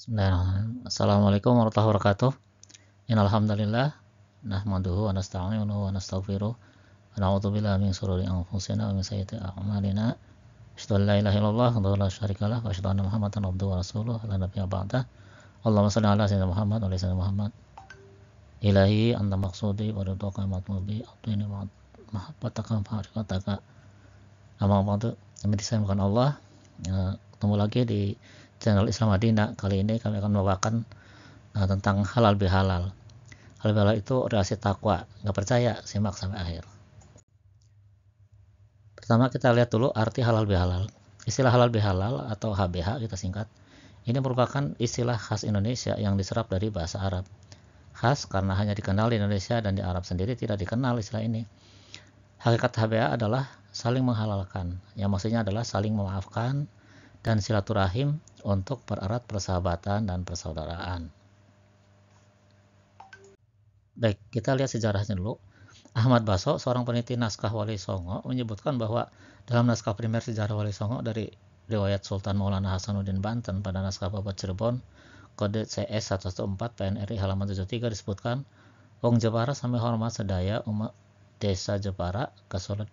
Bismillahirrahmanirrahim. Assalamualaikum warahmatullahi wabarakatuh. Innal hamdalillah nahmaduhu wa nasta'inuhu wa nastaghfiruh wa na'udzu billahi min shururi anfusina wa min sayyiati a'malina. Asyhadu an la ilaha illallah wa la syarika lah wa asyhadu anna Muhammadan abduhu wa rasuluh la nabiyya ba'dah. Allahumma shalli ala sayyidina Muhammad wa ala sayyidina Muhammad. Ilahi anta maqsudi wa ridwaka matlubi atini mahabbataka fa'arikataka. Amma ba'du. Kami disayangkan Allah. Ketemu lagi di channel Islam Madinah. Kali ini kami akan membawakan tentang halal bihalal. Halal bihalal itu relasi takwa. Nggak percaya, simak sampai akhir. Pertama kita lihat dulu arti halal bihalal. Istilah halal bihalal atau HBH kita singkat. Ini merupakan istilah khas Indonesia yang diserap dari bahasa Arab. Khas karena hanya dikenal di Indonesia dan di Arab sendiri tidak dikenal istilah ini. Hakikat HBH adalah saling menghalalkan. Yang maksudnya adalah saling memaafkan dan silaturahim untuk pererat persahabatan dan persaudaraan. Baik, kita lihat sejarahnya dulu. Ahmad Baso, seorang peneliti naskah Wali Songo, menyebutkan bahwa dalam naskah primer sejarah Wali Songo dari riwayat Sultan Maulana Hasanuddin Banten pada naskah Babat Cirebon, kode CS 114 PNRI halaman 73 disebutkan, Wong Jepara sami hormat sedaya umat desa Jepara kasolat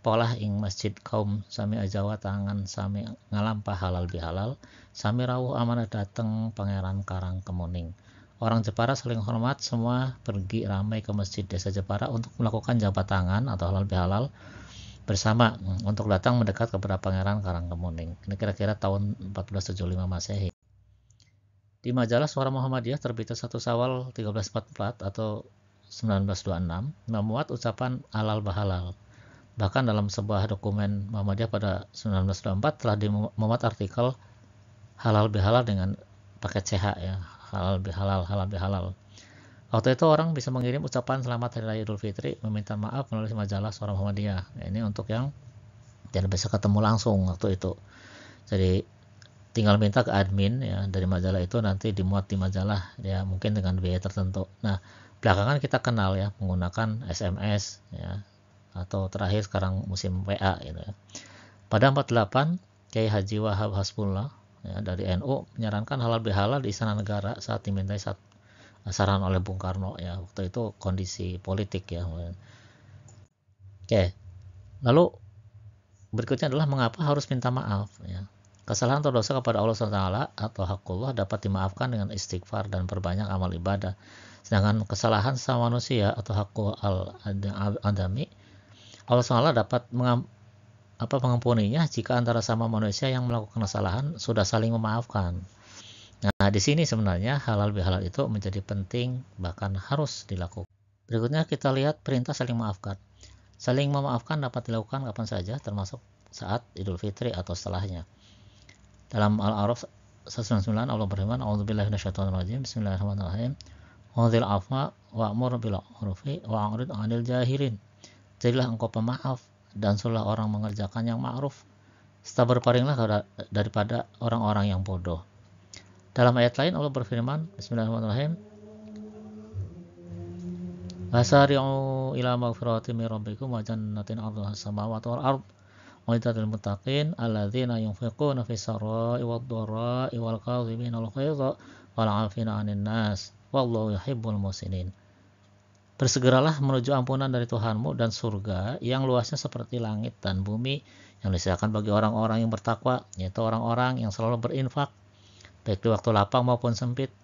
polah ing masjid kaum sami ajawa tangan sami ngalampah halal bihalal sami rawuh amanah dateng pangeran Karang Kemuning. Orang Jepara saling hormat, semua pergi ramai ke masjid desa Jepara untuk melakukan jabat tangan atau halal bihalal bersama untuk datang mendekat kepada pangeran Karang Kemuning. Ini kira-kira tahun 1475 Masehi. Di majalah Suara Muhammadiyah terbitnya 1 Syawal 1344 atau 1926 memuat ucapan halal bihalal. Bahkan dalam sebuah dokumen Muhammadiyah pada 1924 telah dimuat artikel halal bihalal dengan pakai CH ya, halal bihalal, halal bihalal. Waktu itu orang bisa mengirim ucapan selamat Hari Raya Idul Fitri, meminta maaf melalui majalah Suara Muhammadiyah. Ya, ini untuk yang tidak bisa ketemu langsung waktu itu. Jadi tinggal minta ke admin ya dari majalah itu, nanti dimuat di majalah ya, mungkin dengan biaya tertentu. Nah, belakangan kita kenal ya menggunakan SMS ya, atau terakhir sekarang musim WA gitu ya. Pada 48 Kiai Haji Wahab Hasbullah ya, dari NU menyarankan halal bihalal di istana negara saat dimintai saran oleh Bung Karno ya, waktu itu kondisi politik ya. Oke, lalu berikutnya adalah mengapa harus minta maaf ya. Kesalahan atau dosa kepada Allah SWT atau hakullah dapat dimaafkan dengan istighfar dan perbanyak amal ibadah. Sedangkan kesalahan sama manusia atau hakul al-adami, Allah SWT dapat mengampuninya jika antara sama manusia yang melakukan kesalahan sudah saling memaafkan. Nah, di sini sebenarnya halal bihalal itu menjadi penting, bahkan harus dilakukan. Berikutnya kita lihat perintah saling memaafkan. Saling memaafkan dapat dilakukan kapan saja, termasuk saat Idul Fitri atau setelahnya. Dalam Al-A'raf 199 Allah berfirman, A'udzubillahi minasyaitonirrajim. Bismillahirrahmanirrahim. Wa'dzil afwa wa'mur bil 'urfi wa'rid 'anil jahilin. Jadilah engkau pemaaf dan suruhlah orang mengerjakan yang ma'ruf, serta berpalinglah daripada orang-orang yang bodoh. Dalam ayat lain Allah berfirman, Bismillahirrahmanirrahim, Wasari'u ila maghfiratin min rabbikum wa jannatin 'arduhas samawati wal ard u'iddat lil muttaqin alladzina yunfiquna fis sarai wad dharai wal kadhimina al ghaidha wal 'afina 'anil nas wallahu yuhibbul muhsinin. Bersegeralah menuju ampunan dari Tuhanmu dan surga yang luasnya seperti langit dan bumi yang disediakan bagi orang-orang yang bertakwa, yaitu orang-orang yang selalu berinfak, baik di waktu lapang maupun sempit,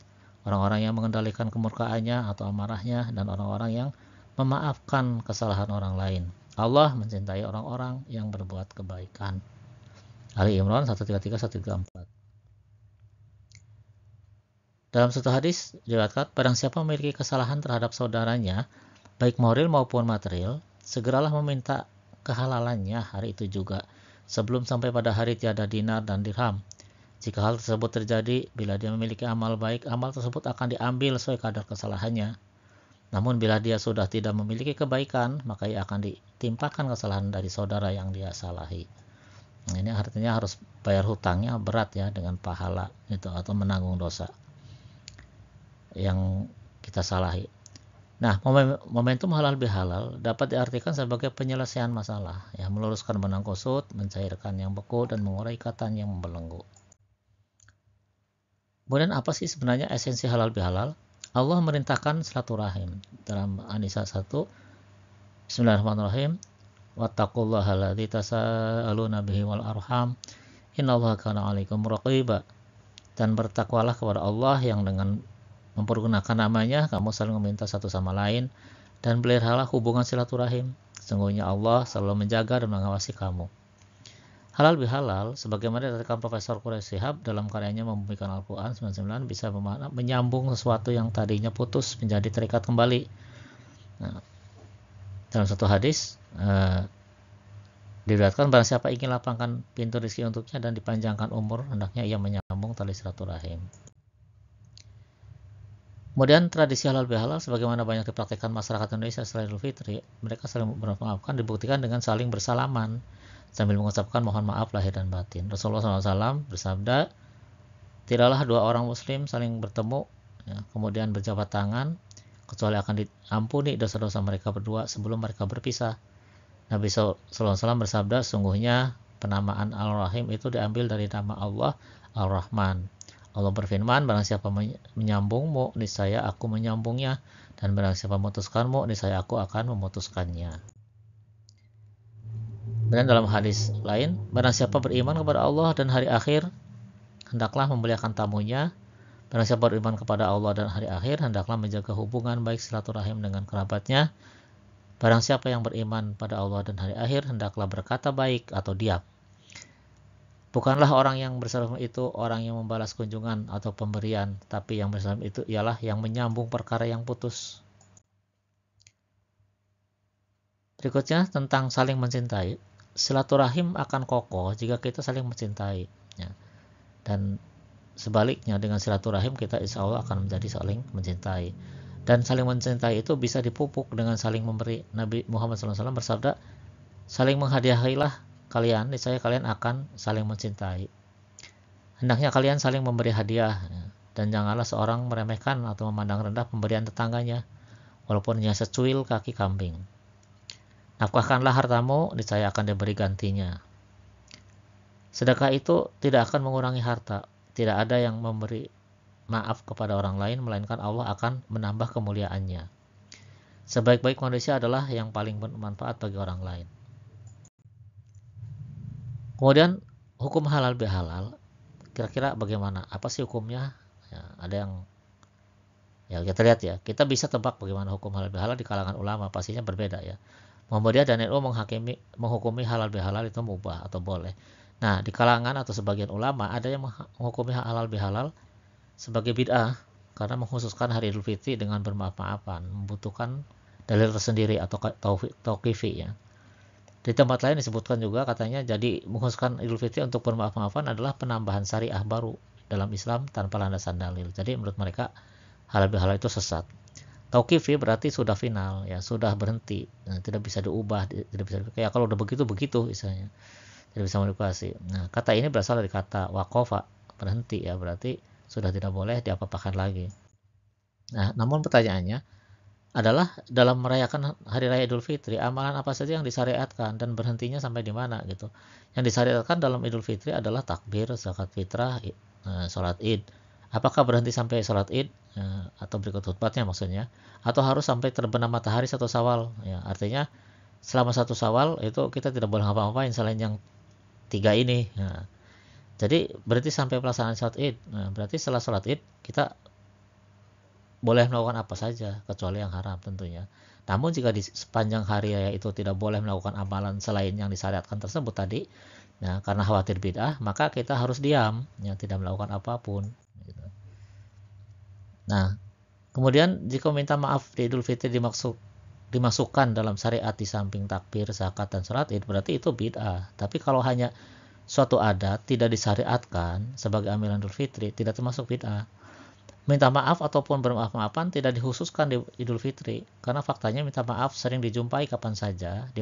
orang-orang yang mengendalikan kemurkaannya atau amarahnya, dan orang-orang yang memaafkan kesalahan orang lain. Allah mencintai orang-orang yang berbuat kebaikan. Ali Imran 133-134. Dalam satu hadis diriwayatkan, barang siapa memiliki kesalahan terhadap saudaranya, baik moral maupun material, segeralah meminta kehalalannya hari itu juga, sebelum sampai pada hari tiada dinar dan dirham. Jika hal tersebut terjadi, bila dia memiliki amal baik, amal tersebut akan diambil sesuai kadar kesalahannya. Namun bila dia sudah tidak memiliki kebaikan, maka ia akan ditimpakan kesalahan dari saudara yang dia salahi. Nah, ini artinya harus bayar hutangnya berat ya, dengan pahala itu atau menanggung dosa yang kita salahi. Nah, momentum halal bihalal dapat diartikan sebagai penyelesaian masalah, ya, meluruskan benang kusut, mencairkan yang beku, dan mengurai ikatan yang membelenggu. Kemudian apa sih sebenarnya esensi halal bihalal? Allah merintahkan silaturahim dalam An-Nisa 1. Bismillahirrahmanirrahim. Wattaqullaha alladzi tasaaluna bihi wal arham. Innallaha kana 'alaikum raqiba. Dan bertakwalah kepada Allah yang dengan mempergunakan namanya kamu saling meminta satu sama lain, dan peliharalah hubungan silaturahim. Sesungguhnya Allah selalu menjaga dan mengawasi kamu. Halal bihalal, sebagaimana dikatakan Profesor Quraish Shihab dalam karyanya Membumikan Al-Quran 99, bisa menyambung sesuatu yang tadinya putus menjadi terikat kembali. Nah, dalam satu hadis diriwayatkan barang siapa ingin lapangkan pintu rezeki untuknya dan dipanjangkan umur, hendaknya ia menyambung tali silaturahim. Kemudian tradisi halal bihalal sebagaimana banyak dipraktikkan masyarakat Indonesia selain Idul Fitri, mereka saling memaafkan dibuktikan dengan saling bersalaman sambil mengucapkan mohon maaf lahir dan batin. Rasulullah SAW bersabda, tidaklah dua orang muslim saling bertemu kemudian berjabat tangan kecuali akan diampuni dosa-dosa mereka berdua sebelum mereka berpisah. Nabi SAW bersabda, sungguhnya penamaan Al-Rahim itu diambil dari nama Allah Al-Rahman. Allah berfirman, barang siapa menyambungmu, niscaya aku menyambungnya, dan barang siapa memutuskanmu, niscaya aku akan memutuskannya. Dan dalam hadis lain, barang siapa beriman kepada Allah dan hari akhir, hendaklah memuliakan tamunya. Barang siapa beriman kepada Allah dan hari akhir, hendaklah menjaga hubungan baik silaturahim dengan kerabatnya. Barang siapa yang beriman pada Allah dan hari akhir, hendaklah berkata baik atau diam. Bukanlah orang yang bersalam itu orang yang membalas kunjungan atau pemberian, tapi yang bersalam itu ialah yang menyambung perkara yang putus. Berikutnya tentang saling mencintai. Silaturahim akan kokoh jika kita saling mencintai. Dan sebaliknya dengan silaturahim kita insya Allah akan menjadi saling mencintai. Dan saling mencintai itu bisa dipupuk dengan saling memberi. Nabi Muhammad SAW bersabda, saling menghadiahilah kalian, niscaya kalian akan saling mencintai. Hendaknya kalian saling memberi hadiah, dan janganlah seorang meremehkan atau memandang rendah pemberian tetangganya, walaupun hanya secuil kaki kambing. Nafkahkanlah hartamu, niscaya akan diberi gantinya. Sedekah itu tidak akan mengurangi harta. Tidak ada yang memberi maaf kepada orang lain, melainkan Allah akan menambah kemuliaannya. Sebaik-baik manusia adalah yang paling bermanfaat bagi orang lain. Kemudian hukum halal bihalal, kira-kira bagaimana? Apa sih hukumnya? Ada yang kita lihat ya. Kita bisa tebak bagaimana hukum halal bihalal di kalangan ulama, pastinya berbeda ya. Muhammadiyah dan NU menghukumi halal bihalal itu mubah atau boleh. Nah, di kalangan atau sebagian ulama ada yang menghukumi halal bihalal sebagai bid'ah karena mengkhususkan hari Idul Fitri dengan bermaaf-maafan, membutuhkan dalil tersendiri atau tauqifi ya. Di tempat lain disebutkan juga katanya jadi mengkhususkan Idul Fitri untuk bermaaf-maafan adalah penambahan syariah baru dalam Islam tanpa landasan dalil. Jadi menurut mereka halal bihalal itu sesat. Tauqifi berarti sudah final ya, sudah berhenti, tidak bisa diubah, tidak bisa kayak kalau udah begitu misalnya. Tidak bisa manipulasi. Nah, kata ini berasal dari kata waqafa, berhenti ya, berarti sudah tidak boleh diapa-apakan lagi. Nah, namun pertanyaannya adalah dalam merayakan Hari Raya Idul Fitri, amalan apa saja yang disyariatkan dan berhentinya sampai di mana gitu. Yang disyariatkan dalam Idul Fitri adalah takbir, zakat fitrah, sholat Id. Apakah berhenti sampai sholat Id atau berikut khutbahnya maksudnya, atau harus sampai terbenam matahari 1 Syawal? Ya, artinya selama 1 Syawal itu kita tidak boleh ngapa-ngapain selain yang 3 ini. Nah, jadi berarti sampai pelaksanaan sholat Id. Nah, berarti setelah sholat Id kita boleh melakukan apa saja kecuali yang haram tentunya. Namun jika di sepanjang hari raya itu tidak boleh melakukan amalan selain yang disyariatkan tersebut tadi, nah karena khawatir bid'ah, maka kita harus diam, ya, tidak melakukan apapun. Gitu. Nah, kemudian jika minta maaf di Idul Fitri dimasukkan dalam syariat di samping takbir, zakat dan sholat Id, berarti itu bid'ah. Tapi kalau hanya suatu adat tidak disyariatkan sebagai amalan Idul Fitri, tidak termasuk bid'ah. Minta maaf ataupun bermaaf-maafan tidak dikhususkan di Idul Fitri, karena faktanya minta maaf sering dijumpai kapan saja di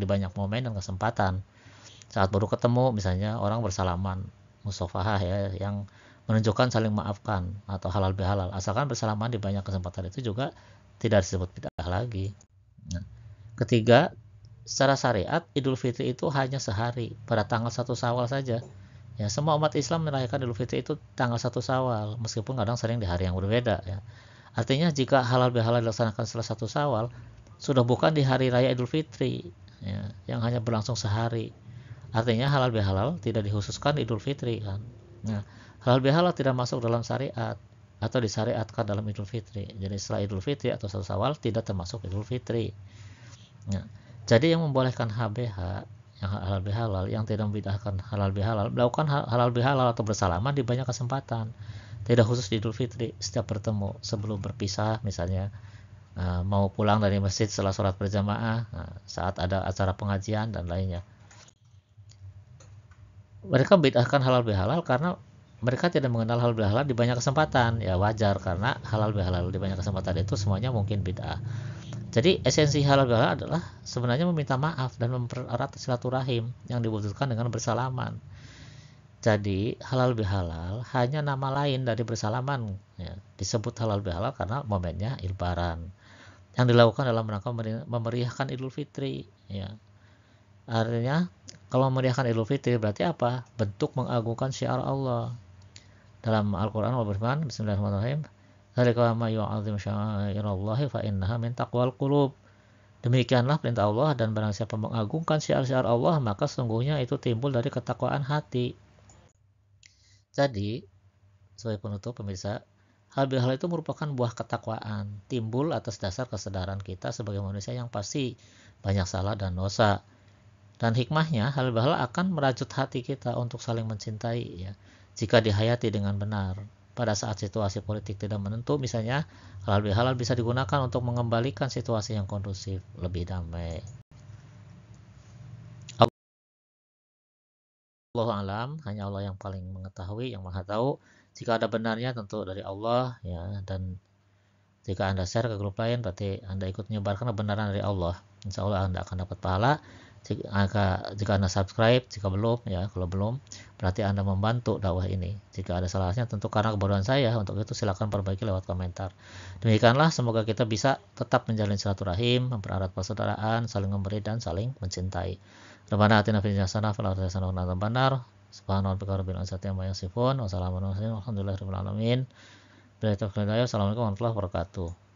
banyak momen dan kesempatan. Saat baru ketemu misalnya orang bersalaman, musafahah ya, yang menunjukkan saling maafkan atau halal bihalal. Asalkan bersalaman di banyak kesempatan itu juga tidak disebut bid'ah lagi. Nah, ketiga, secara syariat Idul Fitri itu hanya sehari pada tanggal 1 Syawal saja. Ya, semua umat Islam merayakan Idul Fitri itu tanggal 1 Syawal, meskipun kadang sering di hari yang berbeda ya. Artinya jika halal bihalal dilaksanakan setelah 1 Syawal, sudah bukan di hari raya Idul Fitri ya, yang hanya berlangsung sehari. Artinya halal bihalal tidak dikhususkan Idul Fitri kan. Nah, halal bihalal tidak masuk dalam syariat atau disyariatkan dalam Idul Fitri. Jadi setelah Idul Fitri atau 1 Syawal tidak termasuk Idul Fitri. Nah, jadi yang membolehkan HBH yang halal bihalal, yang tidak membid'ahkan halal bihalal, melakukan halal bihalal atau bersalaman di banyak kesempatan. Tidak khusus di Idul Fitri, setiap bertemu, sebelum berpisah misalnya, mau pulang dari masjid setelah sholat berjamaah, saat ada acara pengajian dan lainnya. Mereka bid'ahkan halal bihalal karena mereka tidak mengenal halal bihalal di banyak kesempatan. Ya wajar, karena halal bihalal di banyak kesempatan itu semuanya mungkin bid'ah. Jadi esensi halal bihalal adalah sebenarnya meminta maaf dan mempererat silaturahim yang diwujudkan dengan bersalaman. Jadi halal bihalal hanya nama lain dari bersalaman ya. Disebut halal bihalal karena momennya Lebaran yang dilakukan dalam rangka memeriahkan Idul Fitri ya. Artinya kalau memeriahkan Idul Fitri berarti apa? Bentuk mengagungkan syiar Allah. Dalam Al-Qur'an Allah berfirman, Bismillahirrahmanirrahim, dzalika ma yu'azzim syairallahi fa innaha min taqwal qulub. Demikianlah perintah Allah, dan barang siapa mengagungkan syiar-syiar Allah, maka sesungguhnya itu timbul dari ketakwaan hati. Jadi, sebagai penutup pemirsa, hal bihalal itu merupakan buah ketakwaan, timbul atas dasar kesadaran kita sebagai manusia yang pasti banyak salah dan dosa. Dan hikmahnya, hal bihalal akan merajut hati kita untuk saling mencintai ya, jika dihayati dengan benar. Pada saat situasi politik tidak menentu misalnya, halal bihalal bisa digunakan untuk mengembalikan situasi yang kondusif, lebih damai. Allahu a'lam, hanya Allah yang paling mengetahui, yang maha tahu. Jika ada benarnya tentu dari Allah ya, dan jika Anda share ke grup lain berarti Anda ikut menyebarkan kebenaran dari Allah. Insya Allah Anda akan dapat pahala. Jika Anda subscribe, jika belum ya, kalau belum berarti Anda membantu dakwah ini. Jika ada salahnya tentu karena kebodohan saya, untuk itu silakan perbaiki lewat komentar. Demikianlah, semoga kita bisa tetap menjalin silaturahim, mempererat persaudaraan, saling memberi dan saling mencintai. Rabbana atina fid dunya hasanah wa fil akhirati hasanah wa qina adzabannar. Subhana rabbika rabbil izzati amma yasifun wa salamun alal mursalin walhamdulillahi rabbil alamin. Assalamualaikum warahmatullahi wabarakatuh.